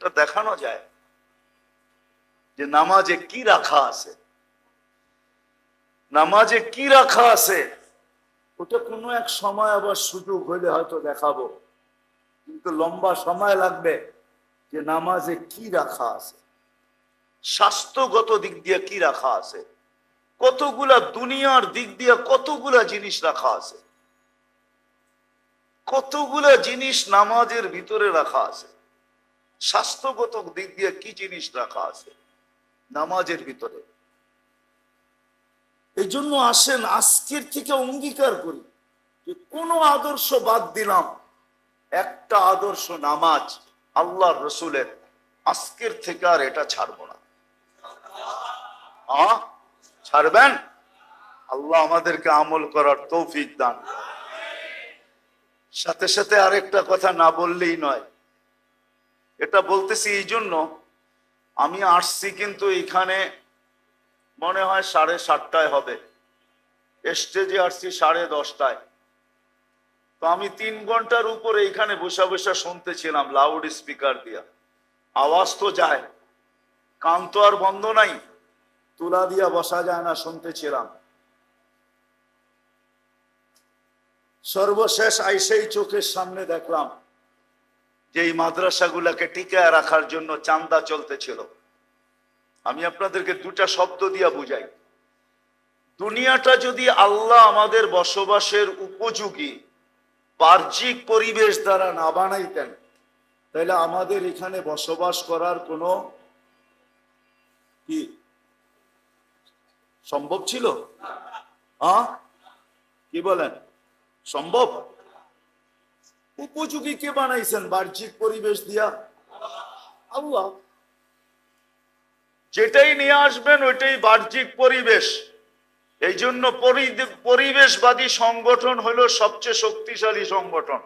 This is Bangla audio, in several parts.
ওটা দেখানো যায় যে নামাজে কি রাখা আছে, নামাজে কি রাখা আছে। ওটা কোনো এক সময় আবার সুযোগ হইলে হয়তো দেখাবো, কিন্তু লম্বা সময় লাগবে যে নামাজে কি রাখা আছে, স্বাস্থ্যগত দিক দিয়ে কি রাখা আছে, কতগুলা দুনিয়ার দিক দিয়ে কতগুলা জিনিস রাখা আছে, কতগুলা জিনিস নামাজের ভিতরে রাখা আছে, স্বাস্থ্যগত দিক দিয়ে কি জিনিস রাখা আছে নামাজের ভিতরে। এই জন্য আসেন আজকের থেকে অঙ্গীকার করি যে কোনো আদর্শ বাদ দিলাম, একটা আদর্শ নামাজ আল্লাহর রসুলের, আজকের থেকে আর এটা ছাড়বো না। ছাড়বেন? আল্লাহ আমাদেরকে আমল করার তৌফিক দান। সাথে সাথে আরেকটা কথা না বললেই নয়, এটা বলতেছি এই জন্য, আমি আসছি কিন্তু এখানে মনে হয় 7:30টায় হবে, স্টেজে আসছি 10:30টায়। তো আমি 3 ঘন্টার উপরে এখানে বসে বসে শুনতেছিলাম লাউড স্পিকার দিয়া, আওয়াজ তো যায়, কান তো আর বন্ধ নাই, তুলা দিয়া বসা যায় না, শুনতেছিলাম। সর্বশেষ আইসেই চোখের সামনে দেখলাম যে এই মাদ্রাসাগুলাকে টিকায় রাখার জন্য চাঁদা চলতেছিল। আমি আপনাদেরকে 2টা শব্দ দিয়া বুঝাই। দুনিয়াটা যদি আল্লাহ আমাদের বসবাসের উপযোগী বাহ্যিক পরিবেশ দ্বারা না বানাইতেন, তাহলে আমাদের এখানে বসবাস করার কোনো কি সম্ভব ছিল? কি বলেন, সম্ভব? উপযোগী কে বানাইছেন বাহ্যিক পরিবেশ দিয়া? আল্লাহ। যেটাই নিয়ে আসবেন ওইটাই বাহ্যিক পরিবেশ। এই জন্য পরিবেশবাদী সংগঠন হলো সবচেয়ে শক্তিশালী সংগঠন।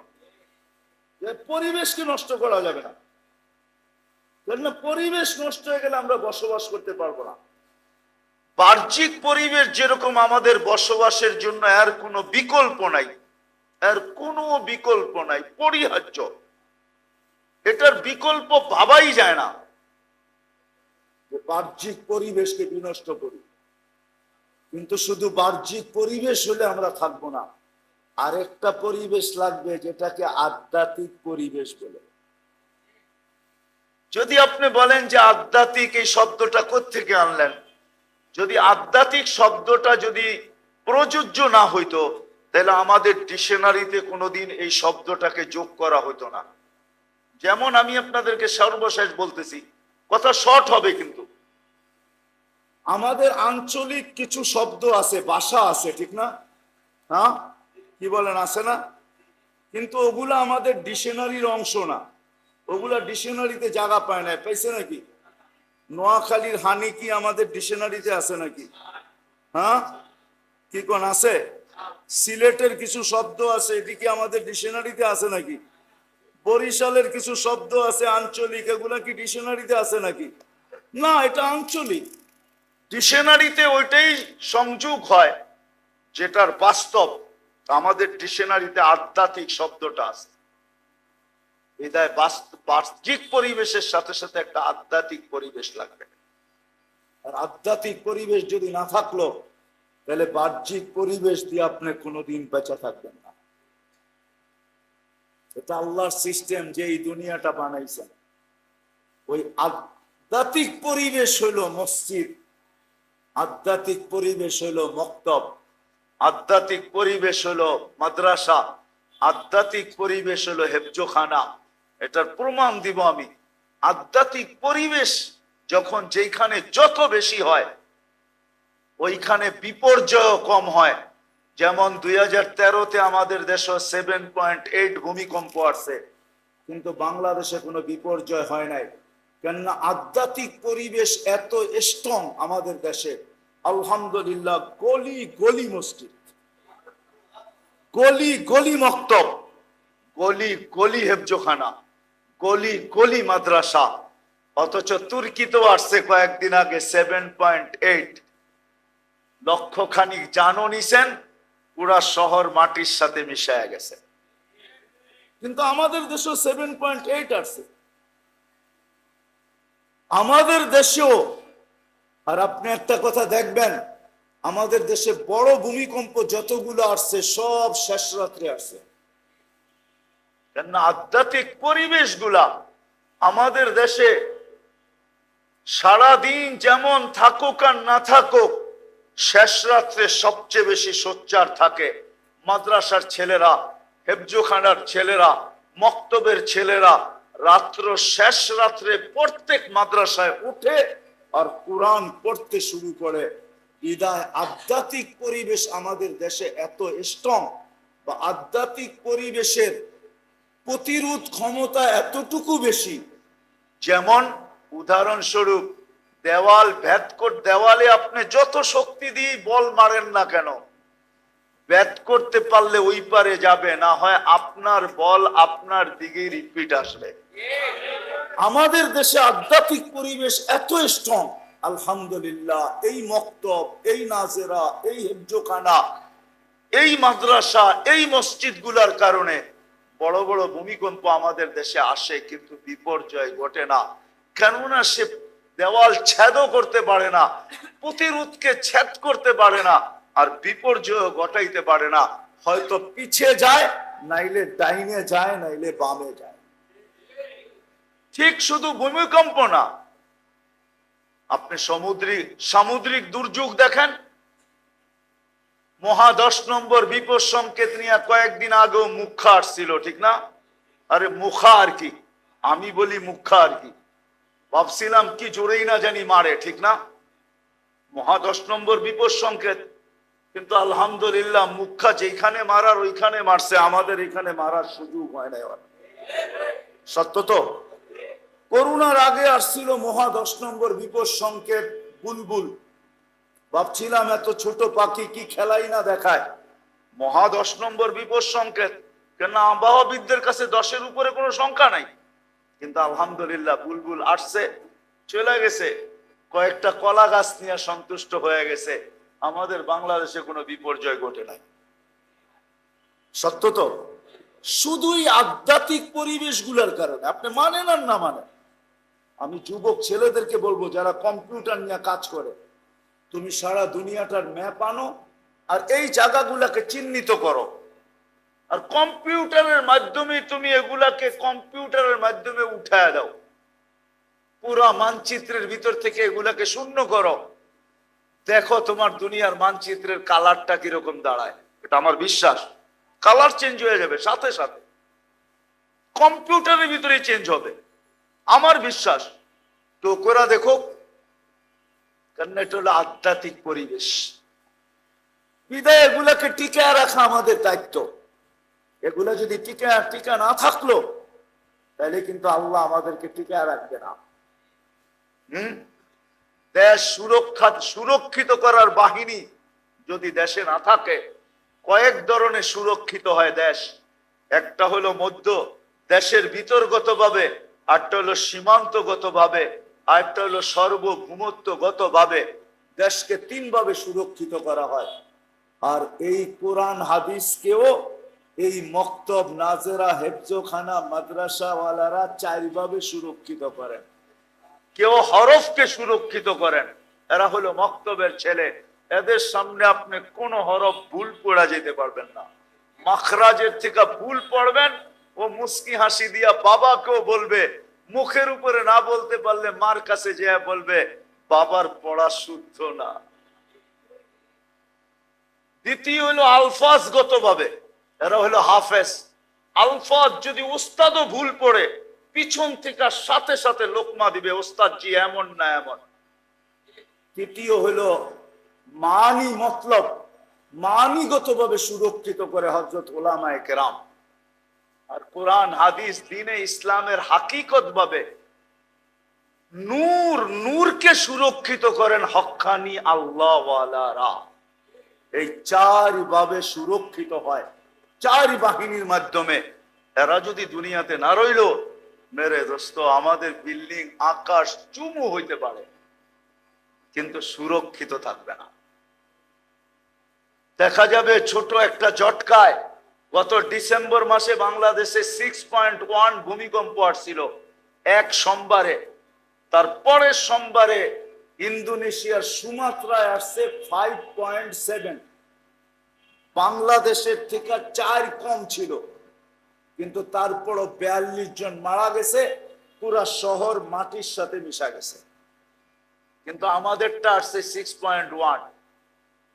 পরিবেশকে নষ্ট করা যাবে না, কেননা পরিবেশ নষ্ট হয়ে গেলে আমরা বসবাস করতে পারবো না। বাহ্যিক পরিবেশ যেরকম আমাদের বসবাসের জন্য এর কোনো বিকল্প নাই, এর কোনো বিকল্প নাই, পরিহার্য, এটার বিকল্প ভাবাই যায় না যে বাহ্যিক পরিবেশকে বিনষ্ট করি। কিন্তু শুধু বাহ্যিক পরিবেশ হলে আমরা থাকবো না, আরেকটা পরিবেশ লাগবে যেটাকে আধ্যাত্মিক পরিবেশ বলে। যদি আপনি বলেন যে আধ্যাত্মিক এই শব্দটা কোত্থেকে আনলেন, যদি আধ্যাত্মিক শব্দটা যদি প্রযোজ্য না হইতো তাহলে আমাদের ডিকশনারিতে কোনোদিন এই শব্দটাকে যোগ করা হতো না। যেমন আমি আপনাদেরকে সর্বশেষ বলতেছি, কথা শর্ট হবে, কিন্তু আমাদের আঞ্চলিক কিছু শব্দ আছে, ভাষা আছে, ঠিক না? হ্যাঁ, কি বলেন, আছে না? কিন্তু ওগুলা আমাদের ডিকশনারির অংশ না, ওগুলা ডিকশনারিতে জায়গা পায় না। পাইছে নাকি? নোয়াখালীর হানি কি আমাদের ডিকশনারিতে আছে নাকি? হ্যাঁ, কি কোন আছে? সিলেটের কিছু শব্দ আছে, এটি কি আমাদের ডিকশনারিতে আছে নাকি? বরিশালের কিছু শব্দ আছে আঞ্চলিক, এগুলা কি ডিকশনারিতে আছে নাকি? না, এটা আঞ্চলিক। ডিকশনারিতে ওইটাই সংযোগ হয় যেটার বাস্তব। আমাদের ডিকশনারিতে আধ্যাত্মিক শব্দটা আছে। এটাই বাহ্যিক পরিবেশের সাথে সাথে একটা আধ্যাত্মিক পরিবেশ লাগবে। আর আধ্যাত্মিক পরিবেশ যদি না থাকলো তাহলে বাহ্যিক পরিবেশ দিয়ে আপনি কোনোদিন বেঁচে থাকবেন না। এটা আল্লাহর সিস্টেম, যে এই দুনিয়াটা বানাইছেন। ওই আধ্যাত্মিক পরিবেশ হইল মসজিদ, আধ্যাত্মিক পরিবেশ হইল মক্তব, আধ্যাত্মিক পরিবেশ হলো মাদ্রাসা, আধ্যাত্মিক পরিবেশ হলো হেফজোখানা। এটার প্রমাণ দিব আমি। আধ্যাত্মিক পরিবেশ যখন যেখানে যত বেশি হয় ওইখানে বিপর্যয় কম হয়। যেমন 2013-তে আমাদের দেশে 7.8 ভূমিকম্প আসছে, কিন্তু বাংলাদেশে কোনো বিপর্যয় হয় নাই, কেননা আধ্যাত্মিক পরিবেশ এত স্ট্রং আমাদের দেশে। আলহামদুলিল্লাহ, গলি গলি মসজিদ, গলি গলি মক্তব, গলি গলি হেফজোখানা, গলি গলি মাদ্রাসা। অথচ তুর্কিতেও আসছে কয়েকদিন আগে 7.8, লক্ষ খানিক জানও নিছেন, পুরা শহর মাটির সাথে মিশায়া গেছে। কিন্তু আমাদের দেশে 7.8 আসছে। আমাদের দেশেও। আর আপনি একটা কথা দেখবেন, আমাদের দেশে বড় ভূমিকম্প যতগুলো আসছে সব শেষ রাত্রে আসছে। কেন আধ্যাত্মিক পরিবেশগুলা আমাদের দেশে সারাদিন যেমন থাকুক আর না থাকুক, শেষ রাত্রে সবচেয়ে বেশি সোচ্চার থাকে। মাদ্রাসার ছেলেরা, হেফজোখানার ছেলেরা, মক্তবের ছেলেরা রাত্র শেষ রাত্রে প্রত্যেক মাদ্রাসায় উঠে আর কোরআন পড়তে শুরু করে। বিদায় আধ্যাত্মিক পরিবেশ আমাদের দেশে এত স্ট্রং, বা আধ্যাত্মিক পরিবেশের প্রতিরোধ ক্ষমতা এতটুকু বেশি। যেমন উদাহরণস্বরূপ, দেওয়াল ভেদ দেওয়ালে আপনি যত শক্তি দিয়ে বল মারেন না কেন, ভেদ করতে পারলে ওই পারে যাবে না, হয় আপনার বল আপনার দিকে রিপিট আসবে। আমাদের দেশে আধ্যাত্মিক পরিবেশ এত স্ট্রং, আলহামদুলিল্লাহ। এই মক্তব, এই নাজেরা, এই হেফজোখানা, এই মাদ্রাসা, এই মসজিদ গুলার কারণে বড় বড় ভূমিকম্প আমাদের দেশে আসে, কিন্তু বিপর্যয় ঘটে না। কেননা সে দেওয়াল ছেদও করতে পারে না, প্রতিরোধকে ছেদ করতে পারে না, আর বিপর্যয় ঘটাইতে পারে না। হয়তো পিছে যায়, নাইলে ডাইনে যায়, নাইলে বামে যায়। ঠিক শুধু ভূমিকম্প না, আপনি সামুদ্রিক দুর্যোগ দেখেন। মহা 10 নম্বর বিপদ সংকেত নিয়ে কয়েকদিন আগেও মুখা আসছিল, ঠিক না? আরে মুখা আর কি, আমি বলি মুখা আর কি, ভাবছিলাম কি জোরেই না জানি মারে, ঠিক না? মহা 10 নম্বর বিপদ সংকেত, কিন্তু আলহামদুলিল্লাহ মুখা যেখানে মারার ওইখানে মারছে, আমাদের এখানে মারার সুযোগ হয় না। সত্য তো? করোনার আগে আসছিল মহা 10 নম্বর বিপদ সংকেত বুলবুল। ভাবছিলাম এত ছোট পাখি কি খেলাই না দেখায়। মহা 10 নম্বর বিপদ সংকেত, কেন আবহাওয়াবিদদের কাছে 10-এর উপরে কোনো সংখ্যা নাই। কিন্তু আলহামদুলিল্লাহ বুলবুল আসছে, চলে গেছে, কয়েকটা কলা গাছ নিয়ে সন্তুষ্ট হয়ে গেছে। আমাদের বাংলাদেশে কোনো বিপর্যয় ঘটে নাই। সত্য তো? শুধুই আধ্যাত্মিক পরিবেশগুলোর কারণে। আপনি মানেন আর না মানেন, আমি যুবক ছেলেদেরকে বলবো যারা কম্পিউটার নিয়ে কাজ করে, তুমি সারা দুনিয়াটার ম্যাপ আনো আর এই জায়গাগুলাকে চিহ্নিত করো, আর কম্পিউটারের মাধ্যমে তুমি এগুলাকে কম্পিউটারের মাধ্যমে উঠায় দাও। পুরা মানচিত্রের ভিতর থেকে এগুলাকে শূন্য করো, দেখো তোমার দুনিয়ার মানচিত্রের কালারটা কিরকম দাঁড়ায়। এটা আমার বিশ্বাস, কালার চেঞ্জ হয়ে যাবে সাথে সাথে, কম্পিউটারের ভিতরে চেঞ্জ হবে, আমার বিশ্বাস। তো করে দেখো, কারণ এটা হলো আধ্যাত্মিক পরিবেশ। বিদায় এগুলাকে টিকায় রাখা আমাদের দায়িত্ব। এগুলা যদি টিকা না থাকলো, তাহলে কিন্তু আল্লাহ আমাদেরকে টিকায় রাখবে না। দেশ সুরক্ষিত করার বাহিনী যদি দেশে না থাকে, কয়েক ধরনের সুরক্ষিত হয় দেশ। একটা হলো মধ্য দেশের ভিতরগত ভাবে, আরেকটা হলো সীমান্তগত ভাবে, আরেকটা হলো সার্বভৌমত্বগত ভাবে। দেশকে 3 ভাবে সুরক্ষিত করা হয়। আর এই কোরআন হাদিসকেও এই মক্তব, নাজেরা, হেফজোখানা, মাদ্রাসাওয়ালারা 4 ভাবে সুরক্ষিত করেন। কেউ হরফকে সুরক্ষিত করেন, এরা হলো মক্তবের ছেলে। এদের সামনে আপনি কোন হরফ ভুল পড়া যেতে পারবেন না। মাখরাজের থেকে ভুল পড়বেন, ও মুস্কি হাসি দিয়া বাবাকেও বলবে, মুখের উপরে না বলতে পারলে মার কাছে যে বলবে বাবার পড়া শুদ্ধ না। দ্বিতীয় হলো আলফাজগত ভাবে, এরা হলো হাফেজ। আলফাজ যদি উস্তাদও ভুল পড়ে, পিছন থেকে সাথে সাথে লোকমা দিবে, ওস্তাদ জি এমন না এমন। তৃতীয় হলো মানি, মতলব মানিগত ভাবে সুরক্ষিত করে হযরত উলামায়ে কেরাম। আর কোরআন হাদিস দ্বীনে ইসলামের হাকিকত ভাবে নূরকে সুরক্ষিত করেন হক্কানি আল্লাহ ওয়ালারা। এই 4 ভাবে সুরক্ষিত হয়, 4 বাহিনীর মাধ্যমে। এরা যদি দুনিয়াতে না রইল, মেরে দোস্ত, আমাদের বিল্ডিং আকাশ চুমু হইতে পারে, কিন্তু সুরক্ষিত থাকবে না। দেখা যাবে ছোট একটা ঝটকায়, গত ডিসেম্বর মাসে বাংলাদেশে 6.1 ভূমিকম্প আসছিল এক সোমবারে। তারপরে সোমবারে ইন্দোনেশিয়ার সুমাত্রায় আসছে 5.7, বাংলাদেশের থেকে 4 কম ছিল, কিন্তু তারপরও 42 জন মারা গেছে, পুরা শহর মাটির সাথে মিশা গেছে। কিন্তু আমাদেরটা আসছে 6.1,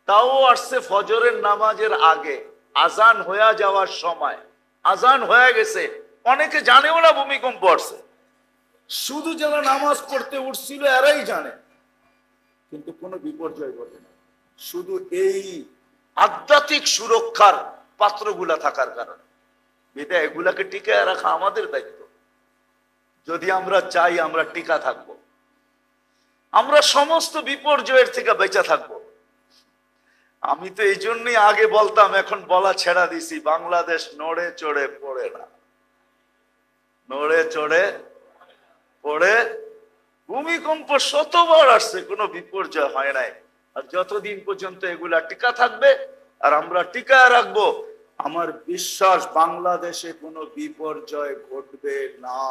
তাও আসছে ফজরের নামাজের আগে, আজান হয়ে যাওয়ার সময়। আজান হয়ে গেছে, অনেকে জানেও না ভূমিকম্প আসছে, শুধু যারা নামাজ পড়তে উঠছিল এরাই জানে, কিন্তু কোনো বিপর্যয় ঘটে না। শুধু এই আধ্যাত্মিক সুরক্ষার পাত্রগুলা থাকার কারণে। এটা এগুলাকে টিকায় রাখা আমাদের দায়িত্ব। যদি আমরা চাই আমরা টিকা থাকবো, আমরা সমস্ত বিপর্যয়ের থেকে বেঁচে থাকবো। আমি তো এই জন্যই আগে বলতাম, এখন বলা ছেড়া দিছি, বাংলাদেশ নড়ে চড়ে পড়ে না, নড়ে চড়ে পড়ে। ভূমিকম্প শতবার আসছে, কোনো বিপর্যয় হয় নাই। আর যতদিন পর্যন্ত এগুলা টিকা থাকবে আর আমরা টিকা রাখবো, আমার বিশ্বাস বাংলাদেশে কোনো বিপর্যয় ঘটবে না,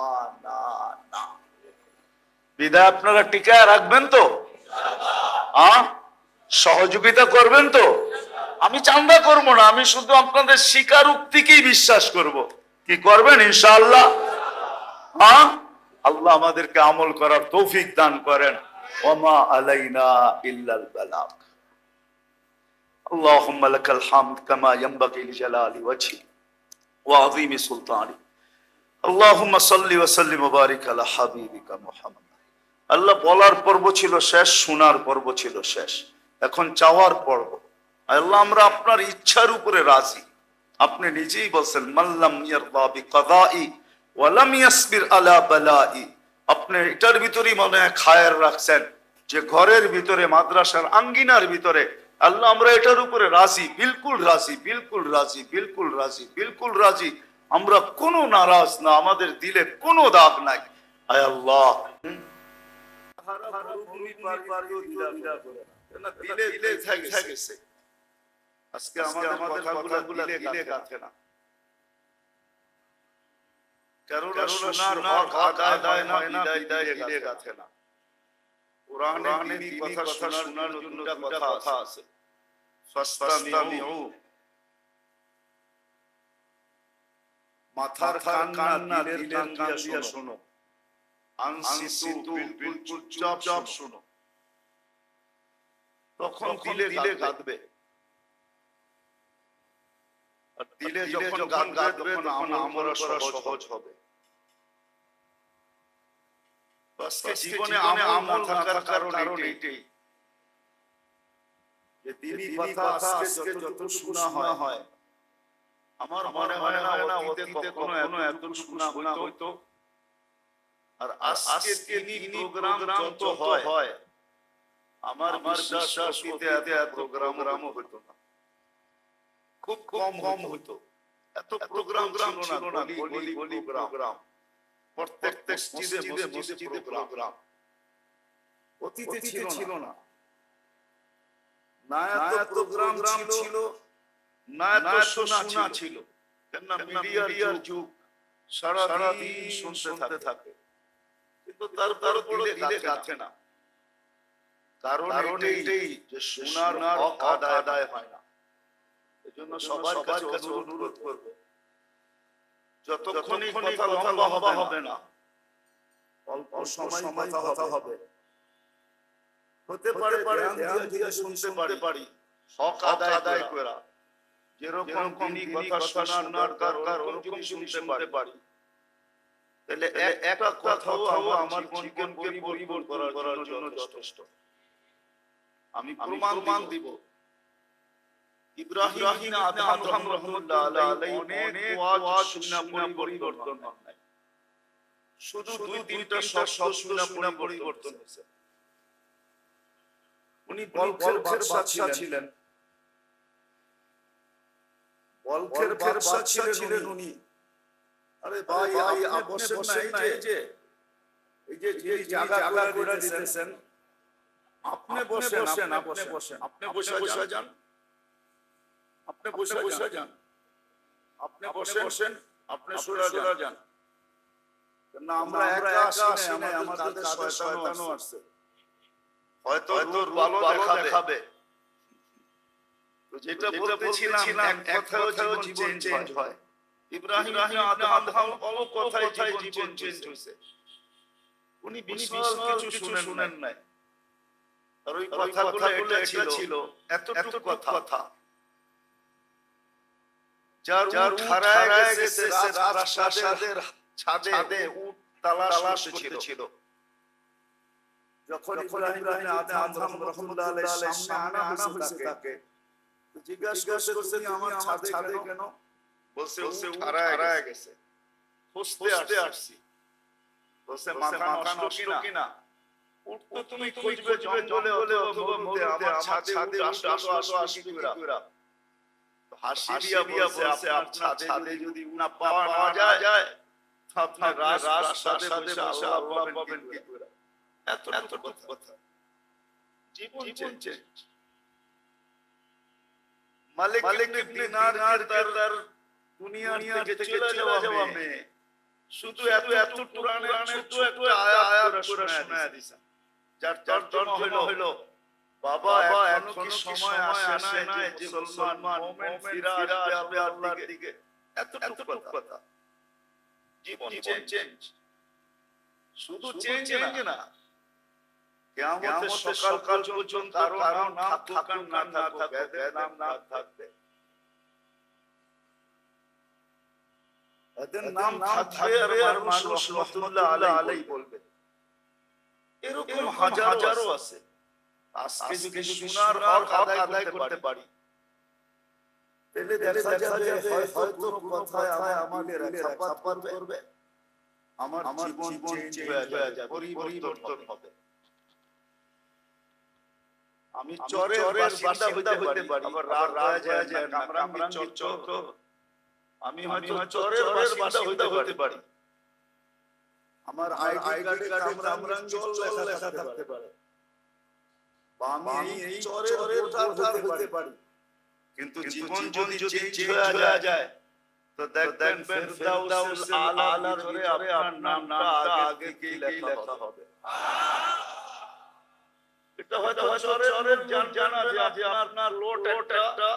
না, না। বিদায় আপনারা টিকা রাখবেন তো? সহযোগিতা করবেন তো? আমি চান্দা করবো না, আমি শুধু আপনাদের স্বীকারোক্তিকেই বিশ্বাস করব। কি করবেন ইনশাআল্লাহ? আল্লাহ আমাদেরকে আমল করার তৌফিক দান করেন। ওমা আলাইনা ইল্লাল বালাগ। اللهم لك الحمد كما ينبغي لجلال وجهك وعظيم سلطانك اللهم صل وسلم وبارك على حبيبك محمد। আল্লাহ বলার পর্ব ছিল শেষ, শোনার পর্ব ছিল শেষ, এখন চাওয়ার পর্ব। আল্লাহ আমরা আপনার ইচ্ছার উপরে রাজি। আপনি নিজেই বলছেন মাল্লাম ইয়ারদা বিকাদাই ওয়া লাম ইয়াসবির আলা বালাই। আপনি এটার ভিতরেই মনে হয় খায়ের রাখছেন যে ঘরের ভিতরে, মাদ্রাসার আঙ্গিনার ভিতরে, আল্লাহ আমরা এটার উপরে রাজি, বিলকুল রাজি, বিলকুল রাজি, বিলকুল রাজি, বিলকুল রাজি। আমরা কোনো নারাজ না, আমাদের দিলে কোনো দাগ নাই। আয় আল্লাহ আজকে আমাদের কথাগুলো দিলে গাথে না, কারণ শোনার হক আদায় না, বিদায় দিলে গাথে না। কোরআনে দ্বীনি কথা শোনার জন্য দুটা কথা আছে, ফাস্তামিউ, মাথার কান না, দিলের কান দিয়ে শোনো। আনসিতু, বিলকুল চুপচাপ শোনো, তখন দিলে গাঁথবে। আর দিলে যখন গাঁথবে তখন আমল করা সহজ হবে। আজকে জীবনে আমল থাকার কারণ এইটাই যে দ্বীনি কথা আজকে যতটুকু শোনা হয়, আমার মনে হয় না অতীতে কখনো এতটুকু শোনা হইতো। আর আজকে দ্বীনি প্রোগ্রাম যত হয়, আমার বিশ্বাস অতীতে এত প্রোগ্রামও হইতো না, খুব কম হইতো। এত প্রোগ্রাম ছিল না, গলি প্রোগ্রাম, প্রত্যেক মসজিদে প্রোগ্রাম অতীতে ছিল না। না এত প্রোগ্রাম ছিল, না এত শোনা ছিল। কেননা মিডিয়ার যুগ, সারাদিন শুনতে থাকে, কিন্তু তারপর দিলে গাথে না। কারণ এটাই যে শোনার হক আদায় হয় না। এজন্য সবার কাছে অনুরোধ করব, যতক্ষণ কথা লম্বা হবে না, অল্প সময় কথা হবে। হতে পারে ধ্যান দিয়ে শুনতে পারি, হক আদায় করা, যেরকম দিনী কথা শোনার দরকার ওরকম শুনতে পারি, তাহলে একটা কথাও আমার জীবনকে পরিবর্তন করার জন্য যথেষ্ট। আমি প্রমাণ দিব। ইব্রাহিম আদম রাহমাতুল্লাহ আলাইহি অনেক ওয়াজ শুনে পরিবর্তন হয়, শুধু 2-3টা শব্দ শুনে পরিবর্তন হয়েছে। উনি বলখের বাদশা ছিলেন, বলখের বাদশা ছিলেন উনি। আরে ভাই বসেন না, এই যে জায়গা করে দিতেছেন, আপনি বসে যান, আপনি বসে যান, আপনি বসেন, আপনি সরে যান। না আমরা একা আসি না, আমাদের কাঁধে শয়তানও আসছে, হয়তো রূপ ভালো দেখাবে। তো যেটা বলতেছিলাম এক কথায়ও জীবন চেঞ্জ হয়। ইব্রাহিম আদম অল্প কথায় জীবন চেঞ্জ হয়েছে। উনি বিশাল কিছু শুনেন নাই, আর ওই কথাগুলো এটা ছিল এতটুকু কথা, যার উট হারায় গেছে রাজপ্রাসাদের ছাদে উট তালাশ করতেছিল। যখন ইব্রাহিম আদম রহমতুল্লাহ আলাইহির সামনে আনা হয়েছে তাকে, জিজ্ঞাসা করছে তুমি আমার ছাদে কেন? বলছে উট হারায় গেছে, খুঁজতে আসছি। বলছে মাথা নষ্ট কিনা, উট তো তুমি খুঁজবে জঙ্গলে অথবা মরুতে, আমার ছাদে উট আসলো কি করে? হাসি দিয়া বলছে আপনার ছাদে যদি উট না পাওয়া যায়, আপনার রাজপ্রাসাদে বসে আল্লাহ পাবেন কি করে? এতটুকু কথা। জীবন চেঞ্জ। মালিক ইবনে দিনার তার দুনিয়া থেকে চলে যাওয়া মেয়ে শুধু এত কোরআনের ছোট একটা আয়াত করে শোনায় দিছে, যার তর্জমা হলো বাবা এখনো কি সময় আসে না যে মুসলমান মুমিন ফিরে আসবে আল্লাহর দিকে? এতটুকু কথা। জীবন চেঞ্জ, শুধু চেঞ্জ না, কিয়ামতের সকাল পর্যন্ত কারো নাম থাকুক না থাকুক, এদের নাম না থাকবে, এদের নাম থাকবে আর মানুষ রহমতুল্লাহ আলাইহি বলবে। এরকম হাজারো আছে। আজকে যদি শোনার হক আদায় করতে পারি, তাহলে দেখা যাবে হয়তো কথায় আমাদের খাপাত করবে, আমার জীবন চেঞ্জ হয়ে যাবে, পরিবর্তন হবে। আমি চরের বাসিন্দা হইতে পারি, আবার রাত হয়ে যায় না, কামরাঙ্গি চর, আমি হয়তো চরের বাসিন্দা হইতে পারি, আমার আইডি কার্ডে কামরাঙ্গি চর লেখা থাকতে পারে, বা আমি এই চরের ভোটার হইতে পারি। কিন্তু জীবন যদি চেঞ্জ হয়ে যায়, তো দেখবেন ফেরদাউস আলা ধরে আপনার নামটা আগে কি লেখা হবে। এটা হয়তো চরের জানা যে আপনার লোট একটা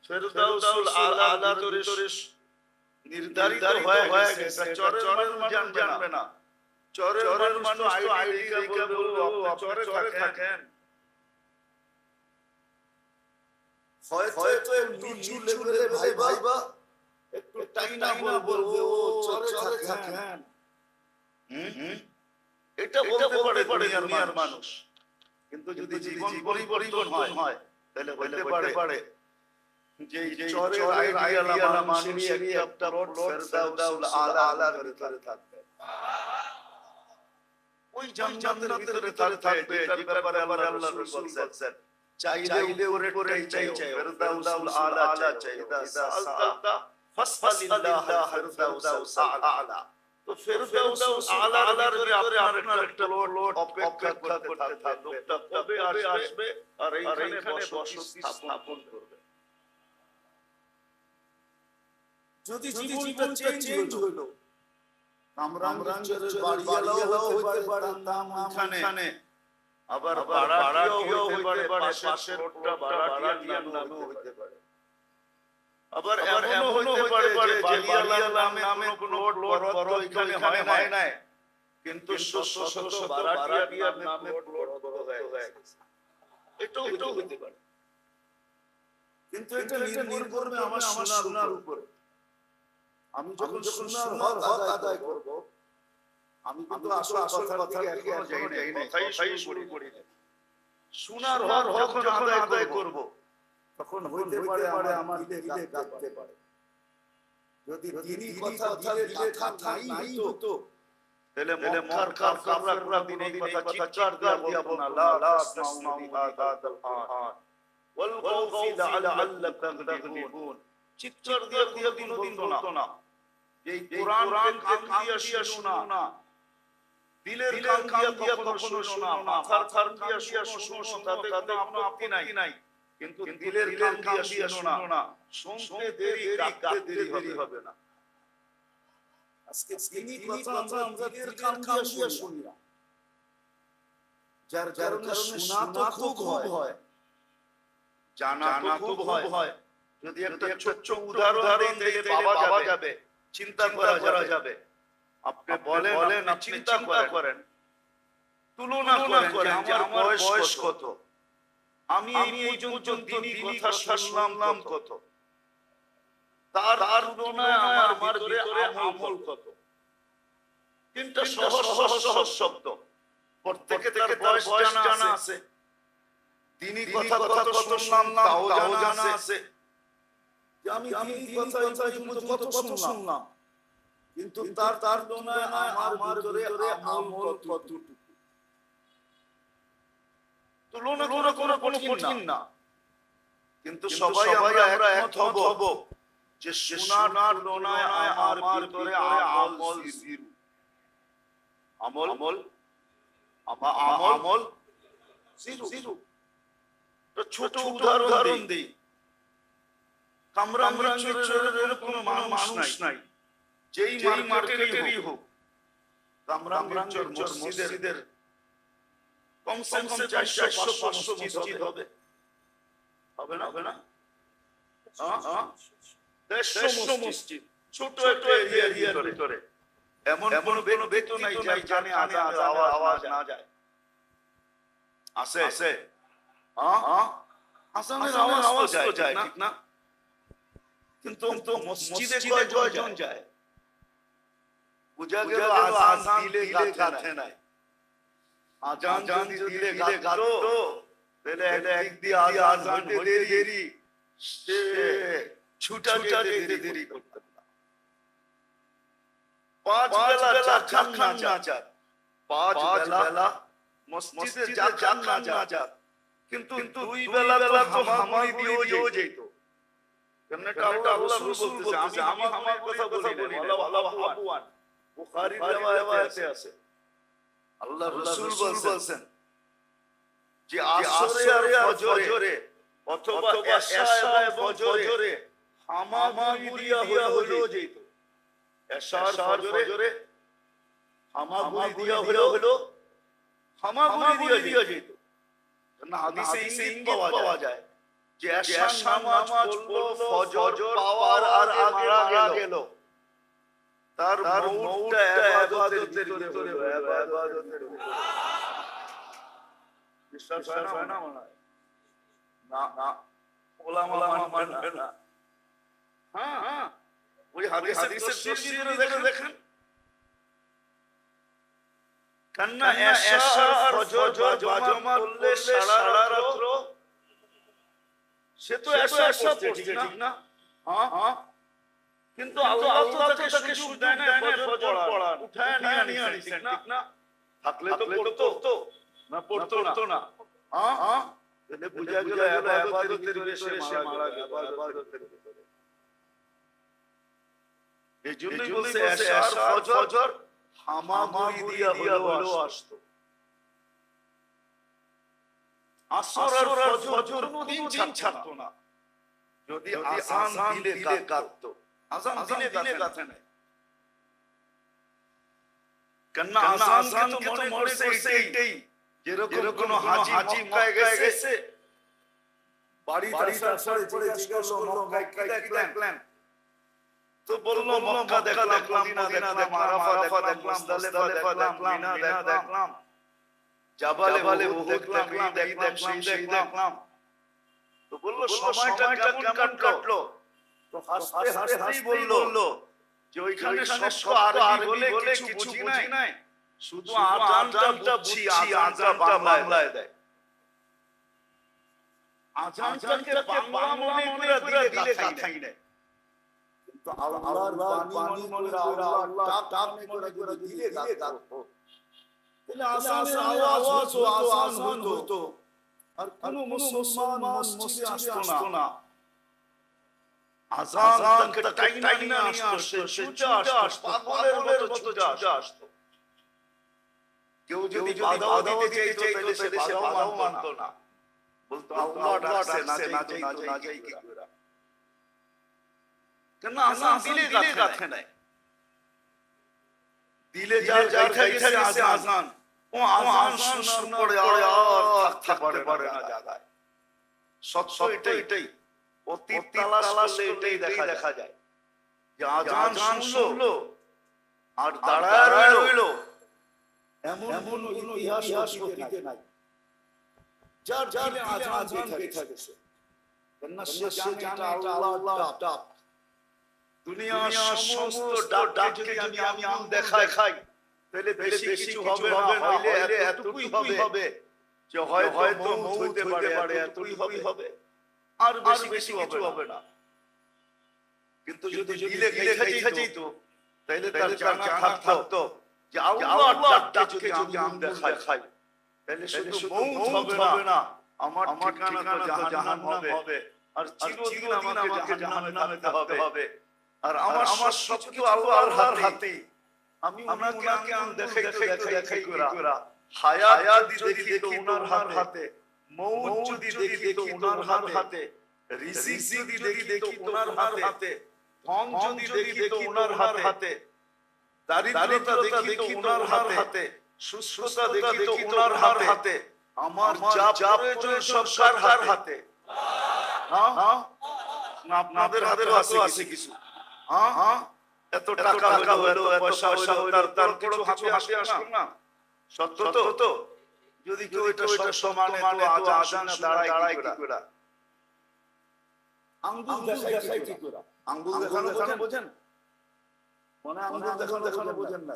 ফেরদাউসুল আলার ভিতরে নির্ধারিত হয়ে গেছে, চরের মানুষ জানবে না। চরের মানুষ তো আইডি কার্ড বলবো আপনি চরে থাকেন, হয়তো নিচু লেভেলে ভাইবা একটু টাইনা বলবে ও চরে থাকেন। এটা বলতে পারে দুনিয়ার মানুষ। কিন্তু যদি জীবন পরিবর্তন হয়, তাহলে হইতে পারে যে চরের আইডিয়ালা মানুষেরই একটা প্লট ফেরদাউসুল আলার ভিতরে থাকবে, ওই জান্নাতের ভিতরে থাকবে, যে ব্যাপারে আল্লাহর রাসূল বলেছেন চাইলে ওরেটাই চাই, ফেরদাউসুল আলা চাই, ইদা সাআলতা ফাসআলিল্লাহ ফেরদাউসুল আলা। তো ফেরদাউসুল আলার ভিতরে আপনার একটা প্লট অপেক্ষা করতে থাকবে, লোকটা কবে আসবে আর এইখানে বসতি স্থাপন করবে। যদি জীবনটা চেঞ্জ হলো, কামরাঙ্গীর বাড়িওয়ালাও হইতে পারে নাম ওখানে, আবার ভাড়াটিয়াও হইতে পারে, পাশের রোডটা ভাড়াটিয়ার নামও হইতে পারে, আবার এমনও হইতে পারে যে বাড়িওয়ালার নামে কোনো প্লট বড় এখানে হয় নাই, কিন্তু শত ভাড়াটিয়ার নামে প্লট বড় হয়ে গেছে। এটাও হইতে পারে। কিন্তু এটা নির্ভর করবে আমার শোনার উপরে। আমি যখন শোনার হক আদায় করব, আমি কিন্তু আসল কথা এখনো যাই নাই, কথাই শুরু করি না। শোনার হক যখন আদায় করব, তখন হইতে পারে আমার দিলে কাঁদতে পারে। যদি দিনই কথা দিলে কথা নাই হতো, তাহলে মক্কার কাফেররা দিন এই কথা চিৎকার দিয়া বলতো না, লা তাসমাউ লিহাদাল কুরআন ওয়ালগাউ ফি লাআল্লাকুম তাগলিবুন। চিৎকার দিয়া কোনদিন বলতো না এই কোরআনকে কান দিয়া শুনো না, দিলের কান দিয়া কখনো শুনো না, মাথার কান দিয়া শুনো, তাতে কোনো আপত্তি নাই, কিন্তু দিলের কান দিয়া শুনো না, শুনতে দেরি কাঁদতে দেরি হবে না। আজকে তিনি কথা আমরা দিলের কান দিয়ে শুনি না, যার কারণে শোনা তো খুব হয়, জানা তো খুব হয়। যদি একটা ছোট্ট উদাহরণ দিতে বাবা যাবে, চিন্তা করা যাবে। আপনি বলেন আপনি চিন্তা করেন, তুলনা করেন যে আমার বয়স কত, আমি এই পর্যন্ত দিনই কথা শুনলাম কত, তার তুলনায় আমার ভিতরে আমল কত। কিন্তু সহজ শব্দ, প্রত্যেকে তার বয়স জানা আছে, দিনই কথা কত শুনলাম তাও জানা আছে, যে আমি কথা কত শুনলাম, কিন্তু তার তুলনায় আমার ভিতরে আমল কতটুকু। তুলনা কোনো কঠিন না, কিন্তু সবাই আমরা একমত হব যে শোনার তুলনায় আমার ভিতরে আমল জিরো। আমল জিরো। ছোট উদাহরণ দিই, কামরাঙ্গীরচরের এরকম মানুষ নাই, যেই মার্কেটেরই হোক, কামরাঙ্গীরচর মসজিদের কমসে কম 400-500 মসজিদ হবে না? 150 মসজিদ, ছোট একটা এরিয়ার ভিতরে। এমন কোন ব্যক্তি নাই জানে আওয়াজ না যায়। আছে আজানের আওয়াজ তো যায়, ঠিক না? কিন্তু মসজিদে কয়জন যায়? বুঝা গেল আজান দিলে গাথে নাই। আজান যদি দিলে গাথতো, তাহলে একদিন আজান হতে দেরি, সে ছুটা যেতে দেরি করতে না। 5 বেলা খান না যাক, 5 বেলা মসজিদে যাক না যাক, কিন্তু 2 বেলা তো হামাই দিয়েও যেত। কেন এটা আল্লাহ রাসূল বলতেছে, আমি আমার কথা বলি না, আল্লাহ আবওয়ান বুখারীর riwayate আছে। আল্লাহ রাসূল বলছেন যে আসরে আর ফজরে অথবা এশা এবং ফজরে হামাগুড়ি দিয়া হলো যেত। এশা আর ফজরে হামাগুড়ি দিয়া হলো হামাগুড়ি দিয়া যেত। না হাদিসে ইঙ্গিত পাওয়া যায় যে এশা নামাজ পড়লো, ফজর পাওয়ার আর আগে মারা গেল, তার মউতটা ইবাদতের ভিতরে ইবাদতের বিশ্বাস হয় না মনে হয় না, ওলামা মানবে না। হ্যাঁ, ওই হাদিসের তফসীরে দেখেন, কান্না এশা আর ফজর জামাত করলে সারা রাত, সে তো এশা পড়ছে, ঠিক না? হ্যাঁ, কিন্তু আল্লাহ তাকে সুযোগ দেয় না ফজর পড়ার, উঠায় নিয়ে আনিছেন, ঠিক না? থাকলে তো পড়তো না, পড়তো না। হ্যাঁ, তাহলে বুঝা গেল ইবাদতের ভিতরে সে মারা গেল, ইবাদতের ভিতরে। এইজন্যই বলছে এশা আর ফজর হামাগুড়ি দিয়া হলো আসতো। আসর আর ফজর কোনদিন ছাড়তো না, যদি আযান দিলে কাঁদতো। আযান দিলে কাঁদে না, কেননা আযানকে তো মনে করছে এইটাই, যেরকম কোন হাজী মক্কায় গেছে, বাড়িতে আসার পরে জিজ্ঞেস করলো মক্কায় কি দেখলেন? তো বললো মক্কা দেখলাম, মদিনা দেখলাম, আরাফা দেখলাম, মুজদালিফা দেখলাম, মিনা দেখলাম, জাবালে উহুদ দেখলাম, সেই দেখলাম। তো বললো সময়টা কেমন কাটলো? তো হাসতে হাসতেই বললো যে ওইখানে সব আরবি বলে কিছু বুঝি নাই, শুধু আযানটা বুঝছি, আযানটা বাংলায় দেয়। আযানটাকে বাংলা মনে করে দিলে গাথাই নাই, কিন্তু আল্লাহর বাণী মনে করে আল্লাহ টাক মনে করে দিলে গাথতো। তাহলে আযানের আওয়াজ আযান হতো, আর কোন মুসলমান মসজিদে আসতো না। আযান তাকে টাইনা নিয়ে আসতো, সে ছুটে আসতো, পাগলের মতো ছুটে আসতো। কেউ যদি বাধাও দিতে চাইতো, তাহলে সে বাধাও মানতো না, বলতো আল্লাহ ডাকছে, না যাই কি করে। কেন আযান দিলে গাথে নাই। দিলে যার গাইতে গেছে আজান, ও আজান শোনার পরে আর থাকতে পারে না জায়গায়। সত্য এটাই, অতীত তালাশ করলে এটাই দেখা যায় যে আজান শুনলো আর দাঁড়ায় রইলো, এমন কোনো ইতিহাস অতীতে নাই যার দিলে আজান গেথা গেছে। কেননা সে জানে এটা আল্লাহর ডাক। দুনিয়ার সমস্ত ডাককে যদি আমি দেখাই তাহলে বেশি কিছু হবে না, হইলে এতটুকুই হবে যে হয়তো মৌত হইতে পারে, এতটুকুই হবে, আর বেশি কিছু হবে না। কিন্তু যদি দিলে গেথা যেত তাহলে তার জানা থাকতো যে আল্লাহর ডাককে যদি আমি দেখাই তাহলে শুধু মৌত হবে না, আমার ঠিকানা তো জাহান্নাম হবে, আর চিরদিন আমাকে জাহান্নামে থাকতে হবে। আর আমার সবকিছু আল্লাহর হাতে। আমি ওনাকে দেখাই করা হায়াত যদি দেখি ওনার হাতে, মৌত যদি দেখি তো ওনার হাতে, রিজিক যদি দেখি তো ওনার হাতে, ধন যদি দেখি তো ওনার হাতে, দারিদ্রতা দেখি তো ওনার হাতে, সুস্থতা দেখি তো ওনার হাতে, আমার যা প্রয়োজন সব কার হাতে? হ্যাঁ, আপনাদের হাতেও আছে কিছু। হ্যাঁ, এত টাকা হলো, এত পয়সা হলো, তার কিছু হাতে আসলো না। সত্য তো? যদি কেউ এটা সত্য মানে তো আজান দাঁড়ায় কি করে? আঙ্গুল দেখাই কি করে? আঙ্গুল দেখানো বোঝেন? মনে আঙ্গুল দেখানো বোঝেন না।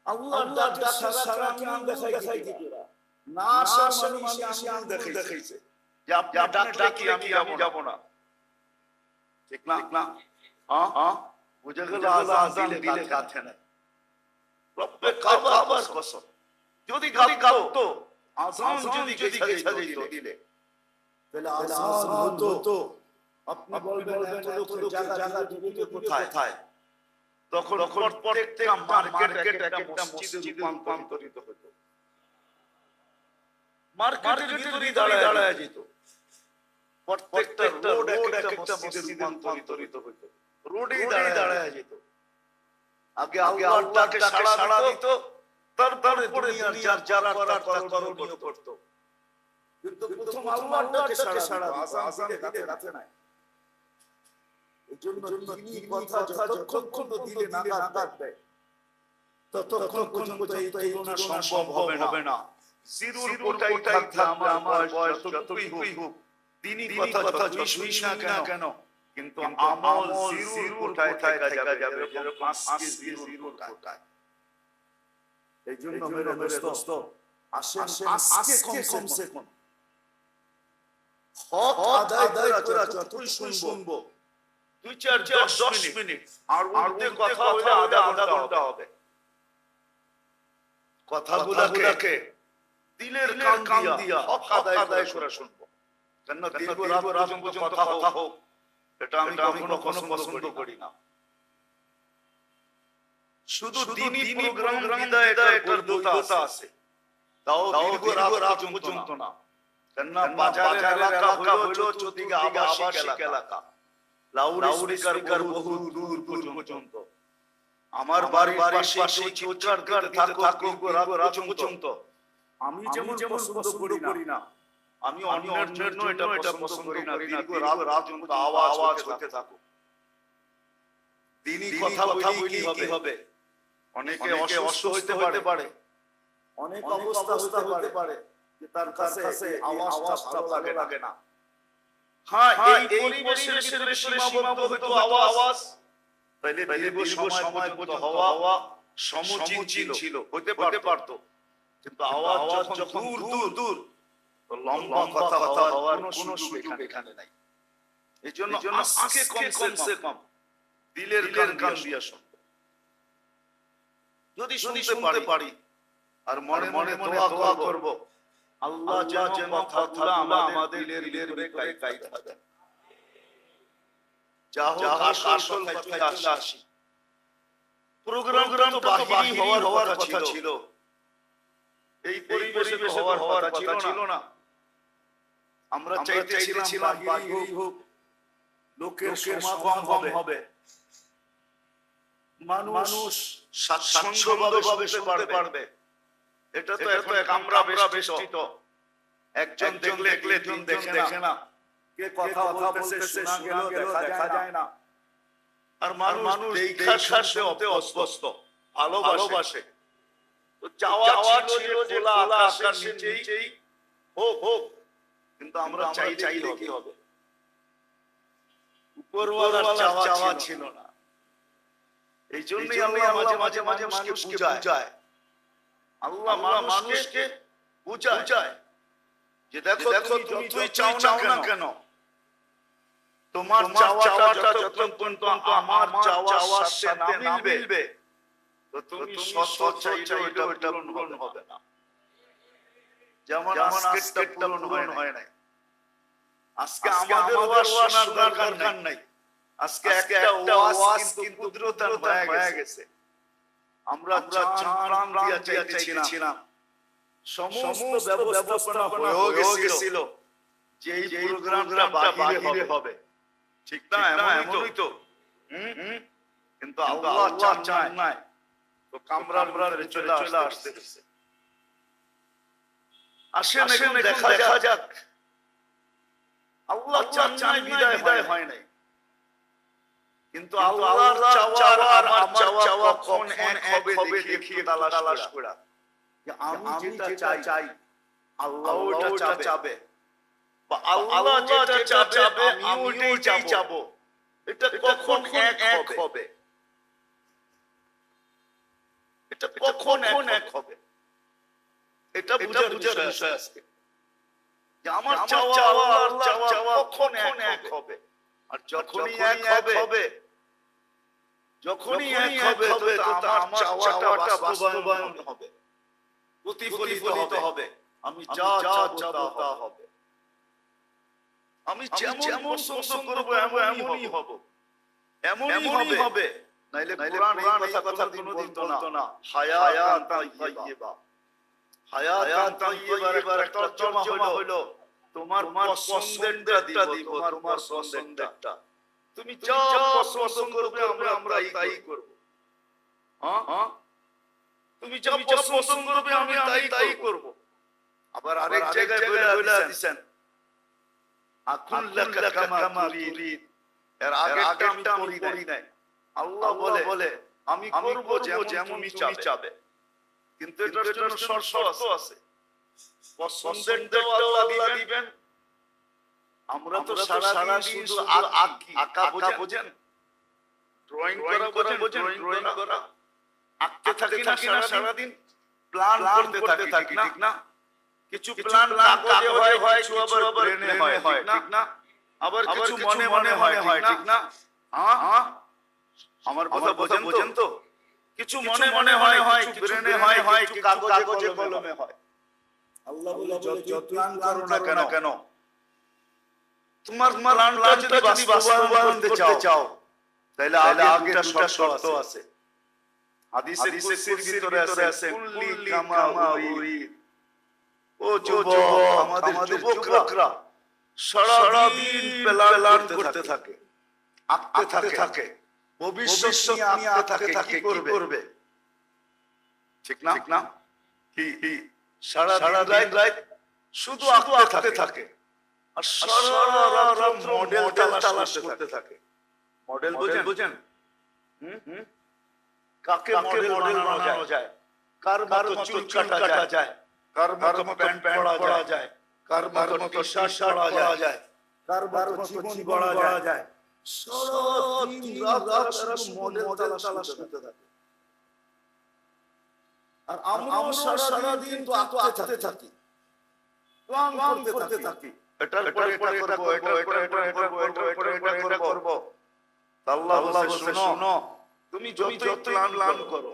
আল্লাহর ডাক সারা আঙ্গুল দেখাই কি করে? না আসার মানুষ আঙ্গুল দেখাইছে যে আপনি ডাকি আমি যাব না। ঠিক না? হ্যাঁ, বুঝে গেল আজান দিলে কাছে না। রব্বে কাবার কসম, যদি কাঁদতো আজান যদি গেছা দিলে তাহলে আজান হতো। আপনি বলবেন এত লোকের জায়গা দিবে কোথায়? তখন প্রত্যেকটা মার্কেট একটা মসজিদে রূপান্তরিত হতো। মার্কেটের ভিতরে দাঁড়ায় যেত। প্রত্যেকটা রোড একটা মসজিদে রূপান্তরিত হতো। রোডেই দাঁড়ায় যেত। আগে আল্লাহর ডাকে সাড়া দিত, তারপরে দুনিয়ার যারা করণীয় করত। কিন্তু প্রথম আল্লাহর ডাকে সাড়া দিত, আজান দিতে নাই। এজন্য দিনী কথা যতক্ষণ দিলে না কাটবে ততক্ষণ পর্যন্ত এই গুণা সম্ভব হবে না। জিরুর কোটাই থাকলে আমার বয়স যতই হোক, দিনী কথা যতই শুনি না কেন, কিন্তু আমল জিরুর কোটায় থাকা যাবে, যেরকম আজকে জিরুর কোটায়। এই জন্য মেরে দোস্ত আসেন আজকে কমসে কম হক আদায় করা যতই শুনবো 2-4-10 মিনিট, আর উর্দে কথা হলে আধা ঘন্টা হবে। কথাগুলোকে দিলের কান দিয়া হক আদায় করে শুনবো। কেন দীর্ঘ রাত পর্যন্ত কথা হোক, এটা আমি কখনো পছন্দ করি না। শুধু দিনী প্রোগ্রাম বিদায় এটার দোতা আছে, তাও দীর্ঘ রাত পর্যন্ত না। কেন বাজারের এলাকা হলো চতুর্দিকে আবাসিক এলাকা, লাউড স্পিকার বহু দূর পর্যন্ত। আমার বাড়ির পাশে চিৎকার থাকো রাত পর্যন্ত। আমি যেমন পছন্দ করি না, আমি অন্যের জন্য এটা পছন্দ করি না। দীর্ঘ রাত পর্যন্ত আওয়াজ হতে থাকো। দিনই কথা বলি কি হবে? অনেকে অসুস্থ হইতে পারে, অনেক অবস্থা হতে পারে যে তার কাছে আওয়াজটা ভালো লাগে না। হ্যাঁ, এই পরিবেশের ভিতরে সীমাবদ্ধ হতো আওয়াজ, তাইলে দীর্ঘ সময় পর্যন্ত হওয়া সমুচীন ছিল, হতে পারতো। কিন্তু আওয়াজ যখন দূর, তো লম্বা কথা হওয়ার কোনো সুযোগ এখানে নাই। এই জন্য আজকে কমসে কম দিলের কান দিয়া শুনবো। যদি শুনতে পারি আর মনে দোয়া করব, আল্লাহ যেন কথাগুলো আমাদের দিলের ভিতরে গাইতে দেন। যা হোক আসল কথায় আসি। প্রোগ্রাম তো বাহিনী হওয়ার কথা ছিল, এই পরিবেশে হওয়ার কথা ছিল না। আমরা চাইতেছিলাম বাহিনী হোক, লোকের সমাগম হবে, মানুষ স্বাচ্ছন্দ্যভাবে শুনতে পারবে। এটা তো এখন কামরা বেষ্টিত। একজন দেখলে দুজন দেখে না, কে কথা বলতেছে শোনা গেল দেখা যায় না। আর মানুষ দেখার সাথে অভ্যস্ত, ভালোবাসে। তো চাওয়া ছিল যে খোলা আকাশের নিচেই হোক, কিন্তু আমরা চাইলে কি হবে? উপরওয়ালার চাওয়া ছিল না। এই জন্যই আল্লাহ মাঝে মাঝে মানুষকে বুঝায়। আল্লাহ মানুষকে বুঝায় যে দেখো তুমি যতই চাও না কেন, তোমার চাওয়াটা যতক্ষণ পর্যন্ত আমার চাওয়ার সাথে না মিলবে, তো তুমি শত চাইলেও এটা পূরণ হবে না। যেমন আজকেরটা পূরণ হয় নাই। আজকে আমাদের ওয়াজ শোনার দরকার নাই। আজকে একটা ওয়াজ কিন্তু কুদরতান হয়ে গেছে। আমরা প্রাণ দিয়া চাইতেছিলাম, সমস্ত ব্যবস্থাপনা হয়ে গেছিল যে এই প্রোগ্রামটা বাহিরে হবে। ঠিক না? এমনই তো। কিন্তু আল্লাহ চান নাই, তো কামরার ভিতরে চলে আসতেছে। আসেন দেখা যাক। আল্লাহ চান নাই বিদায় হয় নাই, কিন্তু আল্লাহর চাওয়া আর আমার চাওয়া কখন এক হবে দেখিয়ে তালাশ করা। যে আমি যেটা চাই আল্লাহ ওটা চাবে, বা আল্লাহ যেটা চাবে আমি ওইটাই চাবো। এটা কখন এক হবে? এটা কখন এক হবে? এটা বুঝার বিষয় আছে যে আমার চাওয়া আল্লাহর চাওয়া কখন এক হবে। আর যখনই এক হবে তো আমার চাওয়াটা বাস্তবায়ন হবে, প্রতিফলিত হবে। আমি যা চাবো তা হবে। আমি যেমন পছন্দ করবো এমনই হব, এমনই হবে। নাইলে কোরআন এই কথা কোনোদিন বলতো না। হায়াতান তাইয়্যিবা। হায়াতান তাইয়্যিবার একটা তর্জমা হলো তোমার পছন্দেরটা দিব, তোমার পছন্দেরটা। তুমি যা পছন্দ করবে আমরা তাই করব। হ্যাঁ, তুমি যা পছন্দ করবে আমি তাই করব। আবার আরেক জায়গায় বলে দিয়েছেন আকুল লাকা কামা তুরিদ। এর আগেরটা আমি পড়ি নাই। আল্লাহ বলে আমি করব যেমন তুমি চাবে, কিন্তু এটার জন্য শর্ত আছে। পছন্দেরটাও আল্লাহ দিবেন। আমরা তো সারাদিন শুধু আঁকা বোঝেন, ড্রয়িং করা বোঝেন, ড্রয়িং করা আঁকতে থাকি না সারাদিন, প্ল্যান করতে থাকি, ঠিক না? কিছু প্ল্যান কাগজে হয়, কিছু আবার ব্রেনে হয়, ঠিক না? আবার কিছু মনে হয়, ঠিক না? হ্যাঁ, আমার কথা বোঝেন তো? কিছু মনে হয়, কিছু ব্রেনে হয়, কিছু কাগজে কলমে হয়। আল্লাহ বলে যত প্ল্যান করো না কেন, তোমার প্ল্যানটা যদি বাস্তবায়ন করতে চাও তাহলে আগে দুটো শর্ত আছে। হাদিসে কুদসির ভিতরে আছে কুল্লি কামা উরিদ। ও যুবক, আমাদের যুবকরা সারাদিন প্ল্যান করতে থাকে, আঁকতে থাকে, ভবিষ্যৎ নিয়ে আঁকতে থাকে কি করবে, ঠিক না? কি সারাদিন রাত শুধু আঁকতে থাকে আর সারা রাত মডেল তালাশ করতে থাকে। মডেল বুঝেন? কাকে মডেল বানানো যায়, কার মতো চুল কাটা যায়, কার মতো প্যান্ট পরা যায়, কার মতো টি-শার্ট পরা যায়, কার মতো জীবন গড়া যায়। সারা দিন রাত শুধু মডেল তালাশ করতে থাকে। আর আমরা সারা দিন তো আঁকতে থাকি, প্ল্যান করতে থাকি। এটার পরে এটা করব। আল্লাহ বলে শুনো, তুমি যতই প্ল্যান করো,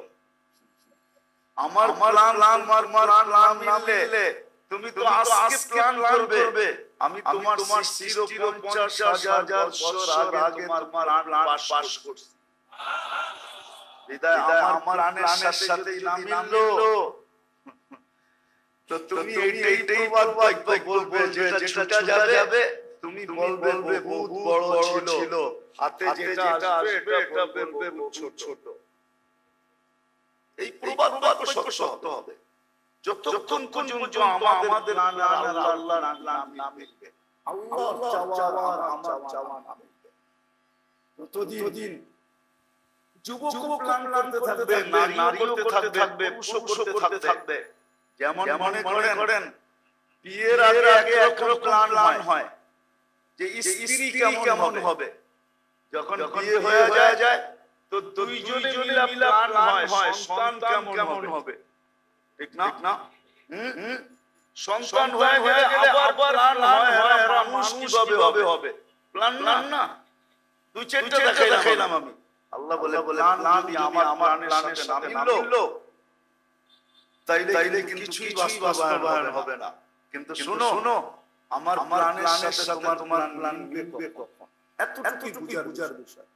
আমার প্ল্যান না মিললে তুমি তো আজকে প্ল্যান করবে, আমি তোমার সৃষ্টির 50,000 বছর আগে তোমার প্ল্যান পাস করছি। বিদায় আমার প্ল্যানের সাথে যদি না মিললো তো তুমি এইটাই বলবে যেটা ছুটা যাবে, তুমি বলবে বহুত বড় ছিল, হাতে যেটা আসবে এটা বলবে ছোট। এই প্রবাদ বাক্য সত্য হবে যতক্ষণ পর্যন্ত আমাদের আল্লাহর নাম না মিলবে, আল্লাহর চাওয়া আর আমার চাওয়া না মিলবে। ততদিন যুবকও প্ল্যান করতে থাকবে, নারীও করতে থাকবে, পুরুষও করতে থাকবে। যেমন মনে করেন বিয়ের আগে একরকম প্ল্যান হয় যে স্ত্রী কেমন হবে, যখন বিয়ে হয়ে যায় তো দুইজনে মিলে প্ল্যান হয় সন্তান কেমন হবে, ঠিক না? সন্তান হয়ে গেলে আবার প্ল্যান হয় এরা মানুষ কিভাবে হবে, প্ল্যান না দুই চারটা দেখাইলাম আমি। আল্লাহ বলে প্ল্যান যদি আমার প্ল্যানের সাথে না মিললো তাইলে কিছুই বাস্তবায়ন হবে না। কিন্তু শোনো আমার প্ল্যানের সাথে তোমার প্ল্যান মিলবে কখন, এতটুকু বুঝার বিষয়।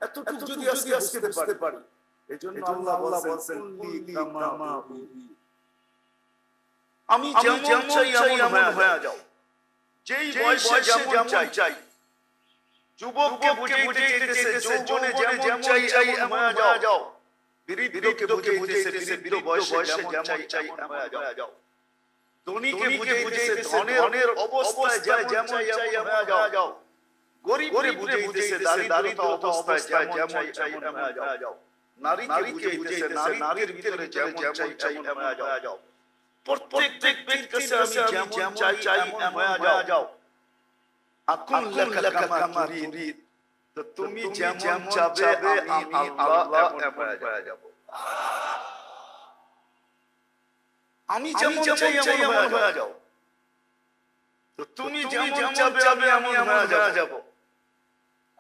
এতটুকু যদি আজকে বুঝতে পারি, এজন্য আল্লাহ বলেন আমি যেমন চাই এমন হয়ে যাও, যেই বয়সে যেমন চাই। যুবককে বুঝাইতেছে যৌবনে যেমন চাই এমন হয়ে যাও, বৃদ্ধকে বুঝাইতেছে বৃদ্ধ বয়সে যেমন চাই এমন হয়ে যাও। ধনীকে বুঝাইতেছে ধনের অবস্থায় যেমন চাই এমন হয়ে যাও। গরিবকে বুঝাইতেছে দারিদ্র অবস্থায় যেমন চাই এমন হয়ে যাও। নারীকে বুঝাইতেছে নারীর ভিতরে যেমন চাই এমন হয়ে যাও। প্রত্যেক ব্যক্তির কাছে আমি যেমন চাই এমন হয়ে যাও। আকুন লাকা কামা তুরিদ, তো তুমি যেমন চাবে আমি আল্লাহ এমন হয়ে যাব। আমি যেমন চাই এমন হয়ে যাও, তো তুমি যেমন চাবে আমি এমন হয়ে যাব।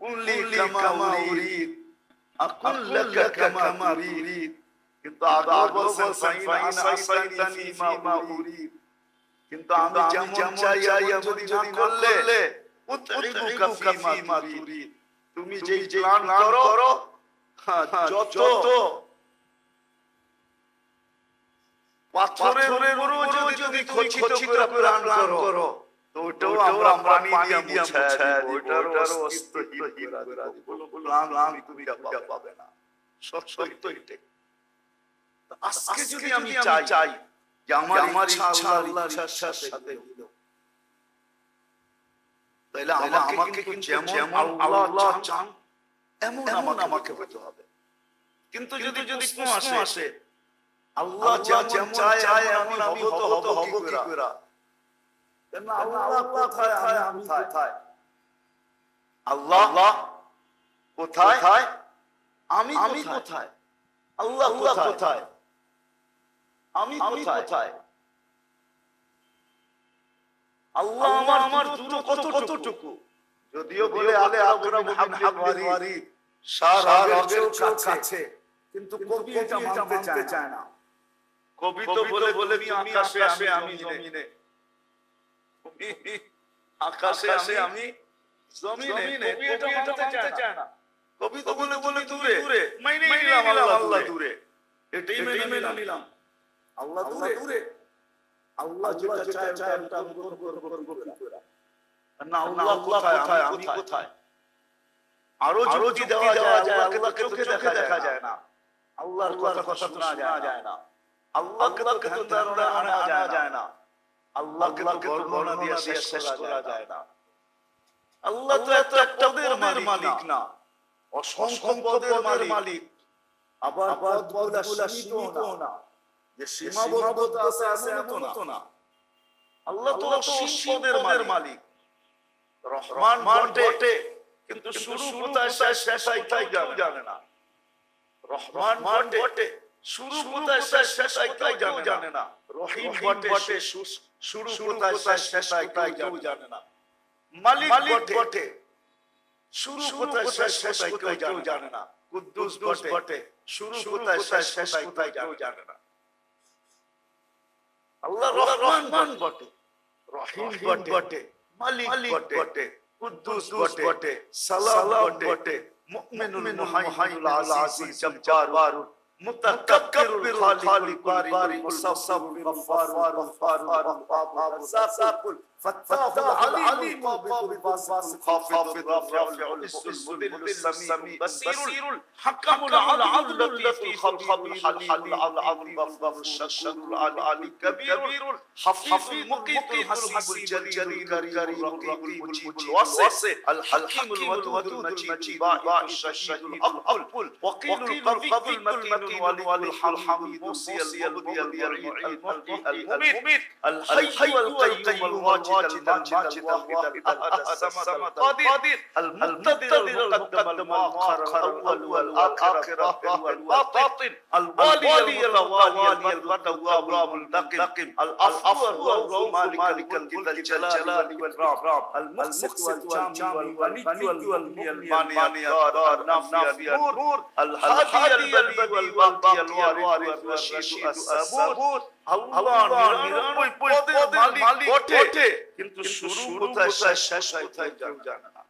কুল্লি কামা উরিদ, আকুন লাকা কামা তুরিদ। কিন্তু আগে বলছেন ফাইন আসাইতানি ফিমা উরিদ, কিন্তু আমি যেমন চাই যদি না করলে উতরিবুকা ফিমা তুরিদ। তুমি যেই প্ল্যান করো, যত পাথরের উপরও যদি খচিত করে প্ল্যান করো, তো ওটাও আমরা পানি দিয়ে মুছায়া দিব, ওটারও অস্তিত্বহীন করে দিব। কোনো প্ল্যান তুমি পাবে না। সত্য এটাই। আজকে যদি আমি চাই যে আমার ইচ্ছা আল্লাহর ইচ্ছার সাথে মিলল, তাহলে আমাকে কিন্তু যেমন আল্লাহ চান এমন আমাকে হতে হবে। কিন্তু যদি প্রশ্ন আসে আল্লাহ যেমন চায় এমন আমি হব কি করে, কেন আল্লাহ কোথায় আমি কোথায়? আল্লাহ কোথায় আমি কোথায়? আল্লাহ কোথায় আমি কোথায়? আল্লাহ আমার দূরত্ব কতটুকু? যদিও বলে আকরাম হাবিল ওয়ারিদ, সারা রবের কাছে, কিন্তু কবি এটা মানতে চায় না। কবি তো বলে তুমি আকাশে আমি জমিনে, আকাশে আমি জমিনে, কবি এটা মানতে চায় না। কবি তো বলে দূরে, মাইনে নিলাম আল্লাহ দূরে, এটাই মেনে নিলাম। আল্লাহ দূরে, আল্লাহ যেটা চায় ওটা আমি করব না। আল্লাহ কোথায় আমি কোথায়? আরো যুক্তি দেওয়া যায়, আল্লাহকে চোখে দেখা যায় না, আল্লাহর কথা শোনা যায় না, আল্লাহকে তো ধারণা আনা যায় না, আল্লাহকে তো বর্ণনা দিয়ে শেষ করা যায় না। আল্লাহ তো একটা পদের মালিক না, অসংখ্য পদের মালিক। আবার পদগুলা সীমিত না, যে সীমাবদ্ধতা আছে এমন তো না। আল্লাহ তো অসীম পদের মালিক, রহমান বটে, কিন্তু শুরু কোথায় শেষ কোথায় কেউ জানে না। রহমান বটে, শুরু কোথায় শেষ কোথায় কেউ জানে না। রহিম বটে, শুরু কোথায় শেষ কোথায় কেউ জানে না। মালিক বটে, শুরু কোথায় শেষ কোথায় কেউ জানে না। কুদ্দুস বটে, শুরু কোথায় শেষ কোথায় কেউ জানে না। আল্লাহ রহমান বটে, রহিম বটে, মালিক বটে, কুদ্দুস বটে, সালাম বটে, মুমিনুল মুহাইমিনুল আজিজ জব্বারুল মুতাকাব্বিরুল খালিকুল বারিউল মুসাব্বিরুল গফফারুল গফফারুল ওয়াহ্হাবুর রাজ্জাকুল فتاه العليم القابض الباسط الخافض الرافع العز المذل السميع البصير الحكم العدل اللطيف الخبير الحليم العظيم الغفور الشكور العلي الكبير الحفيظ المقيت الحسيب الجليل الكريم الرقيب المجيب الواسع الحكيم الودود المجيد الباعث الشهيد الأقبل وقيل القبض المتين ولي الحميد الموصي المبدي المعيد المميت الحي والقيوم الواجد الماجد الواحد الأحد الصمد القادر المقتدر المقدم المؤخر الأول والآخر الظاهر والباطن الوالي الوالي التواب المنتقم العفو الرؤوف مالك الجلال والإكرام المقسط والجامع والغني والمغني المانع الدار النافع النور الهادي البديع والباقي الوارث والرشيد الصبور আল্লাহ নিরানব্বই মালিক বটে কিন্তু শুরু কোথায় শেষ কোথায় কেউ জানে না।